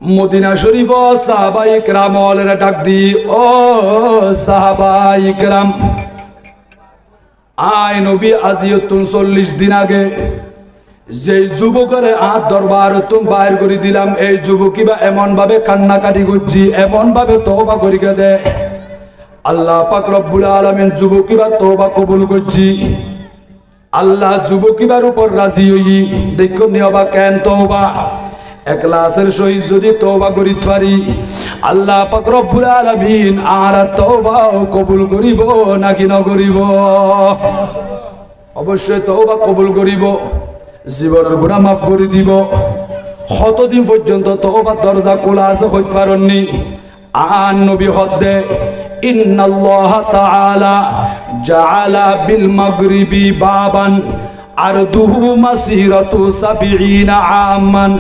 Medina শরীফ সাহাবাই কেরামের ডাক দি, ও সাহাবাই কেরাম, আয় নবী আজিয়তুন 40 দিন আগে যে যুবকের হাত দরবার তুমি বাইর করে দিলাম, এই যুবকিবা এমন ভাবে কান্নাকাটি করছি, এমন ভাবে তওবা করিকে দে, আল্লাহ পাক রব্বুল আলামিন যুবকিবার তওবা কবুল করছি। আল্লাহ যুবকিবার উপর রাজি হই। দেখুন নিয়বা কেন তওবা একলাসের সহিত যদি তওবা করিতে পারি, আল্লাহ পাক রব্বুল আলামিন আর তওবাও কবুল করিব নাকি নকরিব? অবশ্যই তওবা কবুল করিব, জীবনের গুনাহ মাফ করে দিব। কতদিন পর্যন্ত তওবার দরজা খোলা আছে হইতে পারেননি? আন নবী হদ্দে ইন্নাল্লাহ তাআলা জাআলা বিল মাগরিবি বাবান আরদুহু মাসিরাতু 70 আমান